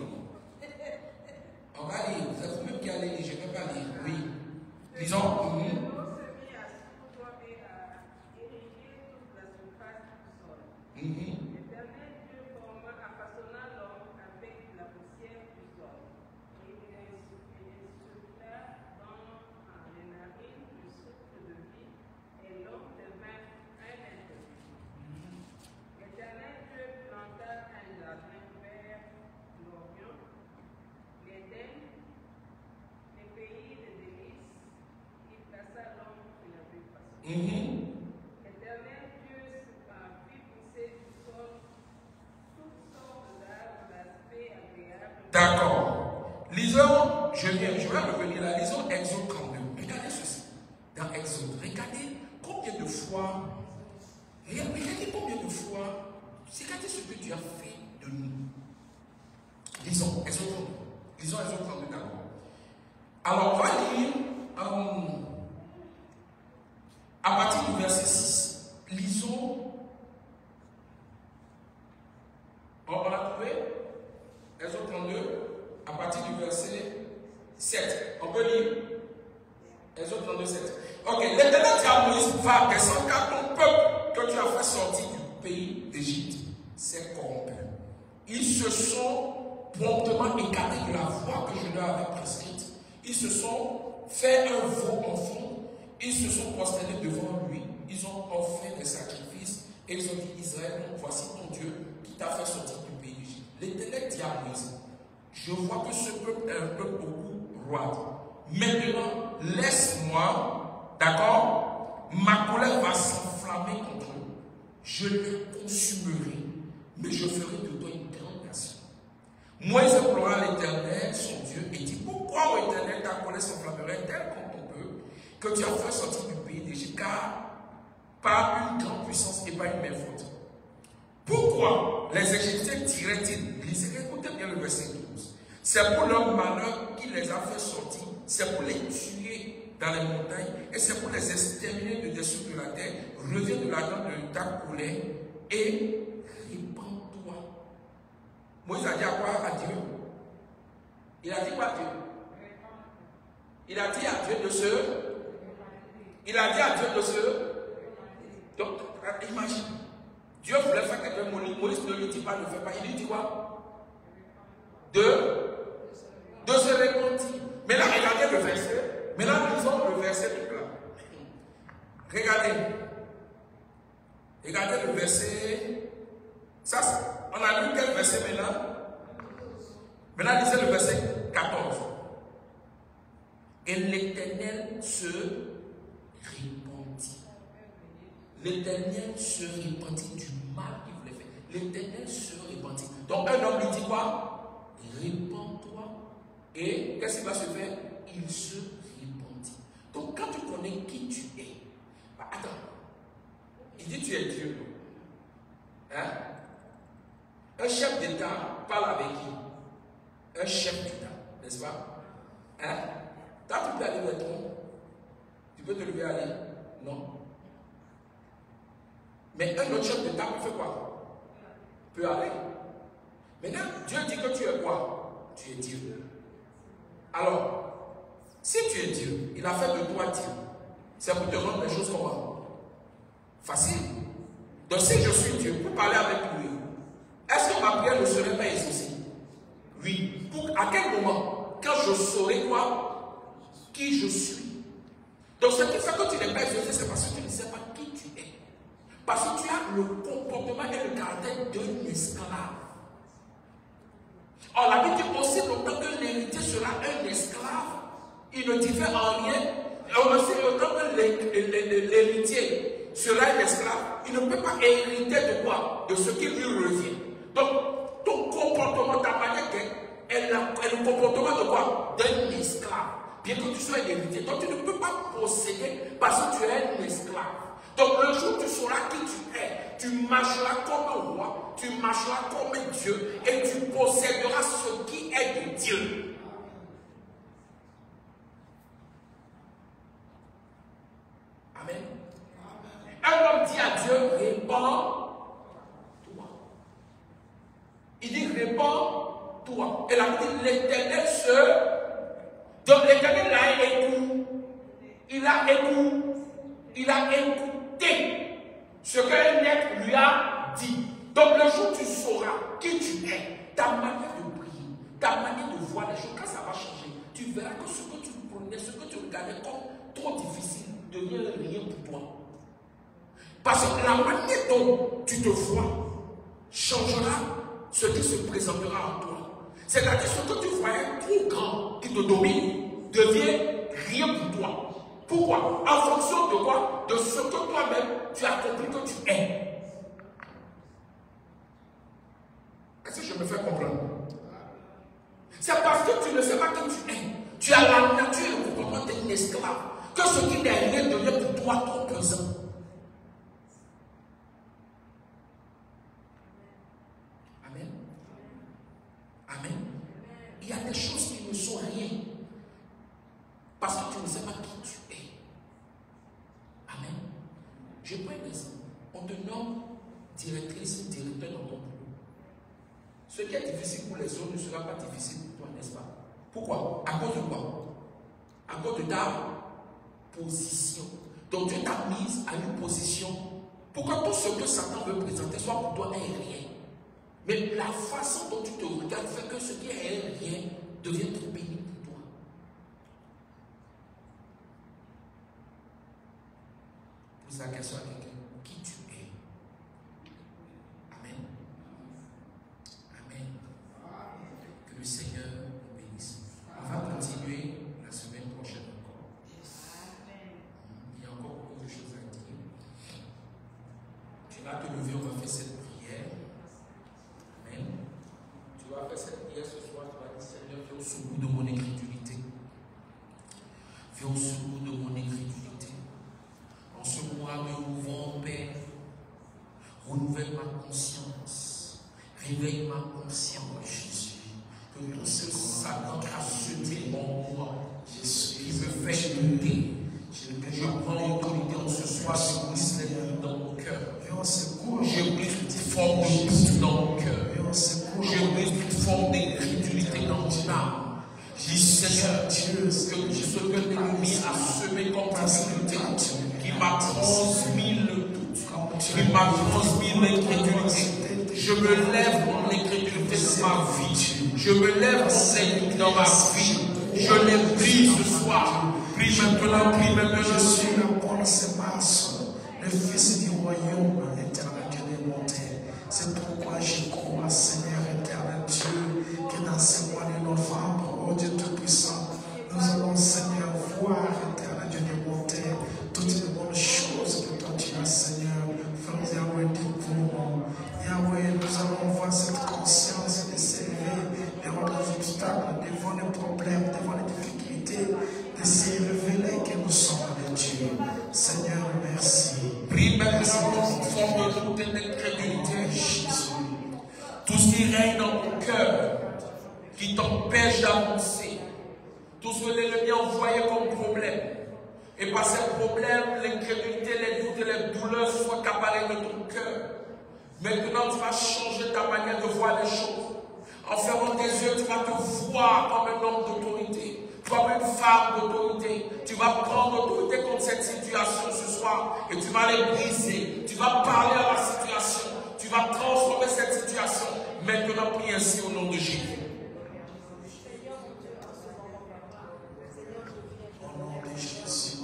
On va lire. Vous êtes vous-même qui allez lire. Je ne vais pas lire. Oui. Lisons. D'accord. Lisons je vais revenir là, lisons Exode 32. Regardez ceci. Dans Exode, regardez combien de fois, regardez ce que Dieu a fait de nous. Lisons Exode 32. Lisons Exode 32 d'abord. Alors, on va lire à partir du verset 6. Lisons. On l'a trouvé? Exode 32, à partir du verset 7. On peut lire? Exode 32, 7. Ok, l'Éternel dit à Moïse, va descendre car ton peuple que tu as fait sortir du pays d'Égypte s'est corrompu. Ils se sont promptement écartés de la voie que je leur avais prescrite. Ils se sont fait un veau enfant. Ils se sont prosternés devant lui. Ils ont offert des sacrifices. Et ils ont dit, Israël, voici ton Dieu qui t'a fait sortir du pays d'Égypte. L'Éternel dit à Moïse, je vois que ce peuple est un peuple beaucoup roide. Maintenant, laisse-moi, d'accord, ma colère va s'enflammer contre eux. Je les consumerai, mais je ferai de toi une grande nation. Moïse implora l'Éternel, son Dieu, et dit, pourquoi, ô Éternel, ta colère s'enflammerait-elle contre ton peuple, que tu as fait sortir du pays d'Égypte, car par une grande puissance et pas une main forte. Pourquoi les Égyptiens tiraient-ils? Écoutez bien le verset 12. C'est pour leur malheur qu'il les a fait sortir, c'est pour les tuer dans les montagnes, et c'est pour les exterminer de dessous de la terre. Reviens de la dent de ta colère et répands-toi. Moïse a dit à quoi à Dieu? Il a dit quoi à Dieu? Il a dit à Dieu de se. Il a dit à Dieu de se. Donc, imagine, Dieu voulait faire quelque chose, Moïse ne lui dit pas, ne le fait pas. Il lui dit quoi? De se repentir. Maintenant, regardez le verset. Maintenant, lisons le verset tout là. Regardez. Regardez le verset. Ça, on a lu quel verset maintenant? Maintenant, lisez le verset 14. Et l'Éternel se répandit. L'Éternel se répandit du mal qu'il voulait faire. L'Éternel se répandit. Donc un homme lui dit quoi? Répands-toi. Et qu'est-ce qui va se faire? Il se répandit. Donc quand tu connais qui tu es, bah, attends. Il dit tu es Dieu. Hein? Un chef d'État parle avec qui? Un chef d'État, n'est-ce pas? Hein? Toi tu peux aller vers toi. Tu peux te lever à aller? Non. Mais un autre chef d'État peut faire quoi? Peut aller. Maintenant, Dieu dit que tu es quoi? Tu es Dieu. Alors, si tu es Dieu, il a fait de toi Dieu. C'est pour te rendre les choses comment? Facile. Donc si je suis Dieu, pour parler avec lui, est-ce que ma prière ne serait pas exaucée? Oui. À quel moment? Quand je saurai quoi? Qui je suis. Donc ce qui fait que tu n'es pas exaucé, c'est parce que tu ne sais pas qui tu es. Parce que tu as le comportement et le caractère d'un esclave. Or, la Bible dit aussi longtemps que l'héritier sera un esclave, il ne diffère en rien. Et aussi longtemps que l'héritier sera un esclave, il ne peut pas hériter de quoi? De ce qui lui revient. Donc, ton comportement, ta manière est le comportement de quoi? D'un esclave. Bien que tu sois un héritier, donc tu ne peux pas posséder parce que tu es un esclave. Donc le jour où tu sauras qui tu es, tu marcheras comme un roi, tu marcheras comme un Dieu et tu posséderas ce qui est de Dieu. Amen. Un homme dit à Dieu, répands-toi. Il dit, répands-toi. Et la Bible dit, l'Éternel se... Donc l'Éternel a écouté. Il a écouté ce que l'être lui a dit. Donc le jour où tu sauras qui tu es, ta manière de prier, ta manière de voir les choses, quand ça va changer, tu verras que ce que tu prenais, ce que tu regardais comme trop difficile, devient rien pour toi. Parce que la manière dont tu te vois changera ce qui se présentera en toi. C'est-à-dire ce que tu voyais trop grand qui te domine devient rien pour toi. Pourquoi? En fonction de quoi? De ce que toi-même tu as compris que tu es. Est-ce que je me fais comprendre? C'est parce que tu ne sais pas qui tu es. Tu as la nature et le comportement d'un esclave. Que ce qui n'est rien devient pour toi trop pesant. Amen. Amen. Il y a des choses qui ne sont rien. Parce que tu ne sais pas qui tu es. Amen. Je prends un exemple. On te nomme directrice ou directeur dans ton boulot. Ce qui est difficile pour les autres ne sera pas difficile pour toi, n'est-ce pas? Pourquoi? À cause de quoi? À cause de ta position. Donc Dieu t'a mise à une position pour que tout ce que Satan veut présenter soit pour toi un rien. Mais la façon dont tu te regardes fait que ce qui est un rien devient trop pénible pour toi. Pose la question à quelqu'un. Qui tu es? Amen. Amen. Que le Seigneur nous bénisse. On va continuer la semaine prochaine encore. Il y a encore beaucoup de choses à dire. Tu vas te lever, on va faire cette prière. Amen. Tu vas faire cette prière ce soir, tu vas dire Seigneur, viens au secours de mon incrédulité. Viens au secours de mon incrédulité. En ce mois de novembre, Père, renouvelle ma conscience. Réveille ma conscience, Jésus. Que tout ce que Satan a semé en moi, qui me fait douter, je prends l'autorité en ce soir, je brise les doutes dans mon cœur. Je brise toute forme de doute dans mon cœur. Je brise toute forme d'incrédulité dans mon âme. Je dis Seigneur, que ce que l'ennemi a semé comme facilité, qui m'a transmis le doute, qui m'a transmis l'incrédulité. Je me lève dans l'incrédulité de ma vie. Je me lève dans ma vie. Je les prie ce soir. Prie maintenant, prie maintenant. Je suis la bonne sémence, le Fils du royaume éternel Dieu des montées. C'est pourquoi je crois, Seigneur éternel Dieu, que dans ce mois de novembre, oh Dieu Tout-Puissant, nous allons, Seigneur, voir, éternel Dieu des montées, toutes les bonnes choses que toi tu as, Seigneur. Frère Yahweh, découvre. Yahweh, nous allons voir cette conscience de s'élever devant les obstacles, devant les problèmes, devant les difficultés, de se révéler que nous sommes avec Dieu. Seigneur, merci. Prie maintenant toute forme de doute et d'incrédulité, Jésus. Tout ce qui règne dans mon cœur, qui t'empêche d'avancer, tout ce que l'ennemi a envoyé comme problème, et par ces problèmes, l'incrédulité, les doutes et les douleurs soient accaparés de ton cœur. Maintenant, tu vas changer ta manière de voir les choses. En fermant tes yeux, tu vas te voir comme un homme d'autorité, comme une femme d'autorité. Tu vas prendre l'autorité contre cette situation ce soir et tu vas les briser. Tu vas parler à la situation. Tu vas transformer cette situation. Maintenant, prie ainsi au nom de Jésus.